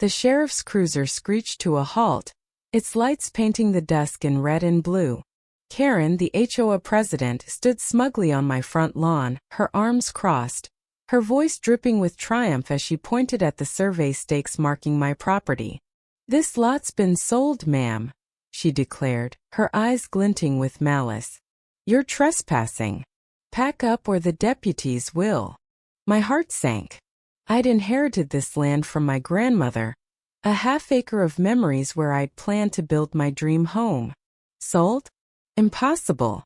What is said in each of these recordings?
The sheriff's cruiser screeched to a halt, its lights painting the dusk in red and blue. Karen, the HOA president, stood smugly on my front lawn, her arms crossed, her voice dripping with triumph as she pointed at the survey stakes marking my property. "This lot's been sold, ma'am," she declared, her eyes glinting with malice. "You're trespassing. Pack up or the deputies will." My heart sank. I'd inherited this land from my grandmother, a half-acre of memories where I'd planned to build my dream home. Sold? Impossible.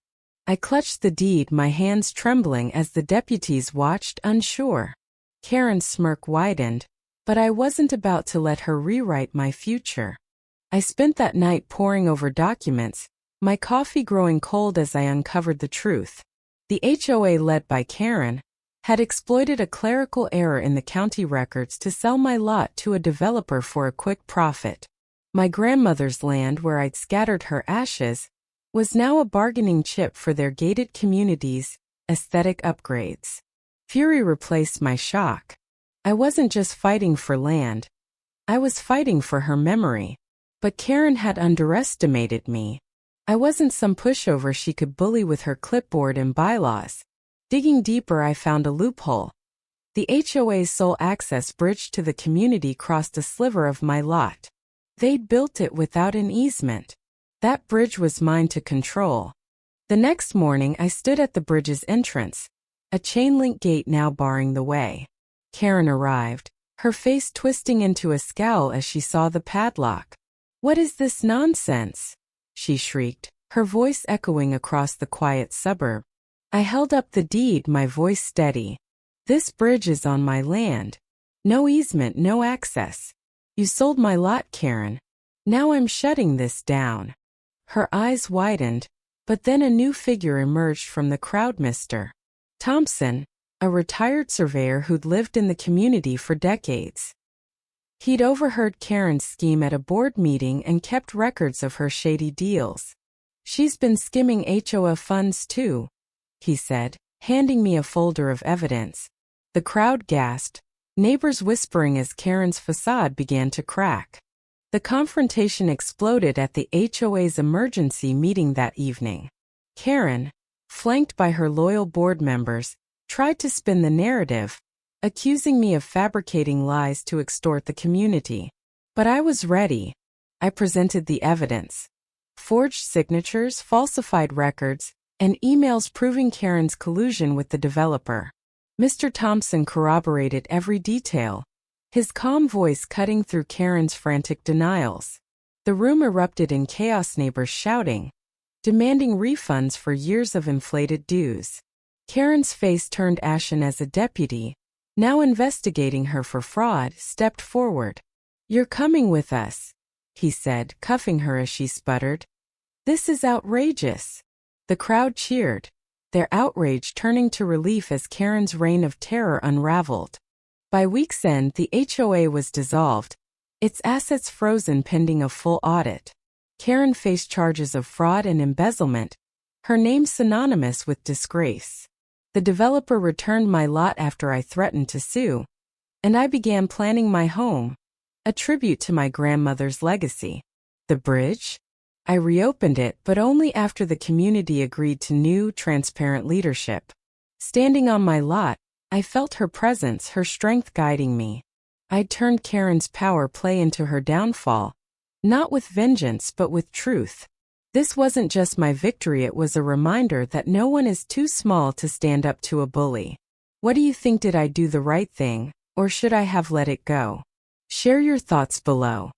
I clutched the deed, my hands trembling as the deputies watched, unsure. Karen's smirk widened, but I wasn't about to let her rewrite my future. I spent that night poring over documents, my coffee growing cold as I uncovered the truth. The HOA, led by Karen, had exploited a clerical error in the county records to sell my lot to a developer for a quick profit. My grandmother's land, where I'd scattered her ashes, was now a bargaining chip for their gated community's aesthetic upgrades. Fury replaced my shock. I wasn't just fighting for land. I was fighting for her memory. But Karen had underestimated me. I wasn't some pushover she could bully with her clipboard and bylaws. Digging deeper, I found a loophole. The HOA's sole access bridge to the community crossed a sliver of my lot. They'd built it without an easement. That bridge was mine to control. The next morning, I stood at the bridge's entrance, a chain-link gate now barring the way. Karen arrived, her face twisting into a scowl as she saw the padlock. "What is this nonsense?" she shrieked, her voice echoing across the quiet suburb. I held up the deed, my voice steady. "This bridge is on my land. No easement, no access. You sold my lot, Karen. Now I'm shutting this down." Her eyes widened, but then a new figure emerged from the crowd. Mr. Thompson, a retired surveyor who'd lived in the community for decades. He'd overheard Karen's scheme at a board meeting and kept records of her shady deals. "She's been skimming HOA funds too," he said, handing me a folder of evidence. The crowd gasped, neighbors whispering as Karen's facade began to crack. The confrontation exploded at the HOA's emergency meeting that evening. Karen, flanked by her loyal board members, tried to spin the narrative, accusing me of fabricating lies to extort the community. But I was ready. I presented the evidence. Forged signatures, falsified records, and emails proving Karen's collusion with the developer. Mr. Thompson corroborated every detail, his calm voice cutting through Karen's frantic denials. The room erupted in chaos, neighbors shouting, demanding refunds for years of inflated dues. Karen's face turned ashen as a deputy, now investigating her for fraud, stepped forward. "You're coming with us," he said, cuffing her as she sputtered. "This is outrageous." The crowd cheered, their outrage turning to relief as Karen's reign of terror unraveled. By week's end, the HOA was dissolved, its assets frozen pending a full audit. Karen faced charges of fraud and embezzlement, her name synonymous with disgrace. The developer returned my lot after I threatened to sue, and I began planning my home, a tribute to my grandmother's legacy. The bridge? I reopened it, but only after the community agreed to new, transparent leadership. Standing on my lot, I felt her presence, her strength guiding me. I'd turned Karen's power play into her downfall, not with vengeance but with truth. This wasn't just my victory, it was a reminder that no one is too small to stand up to a bully. What do you think? Did I do the right thing, or should I have let it go? Share your thoughts below.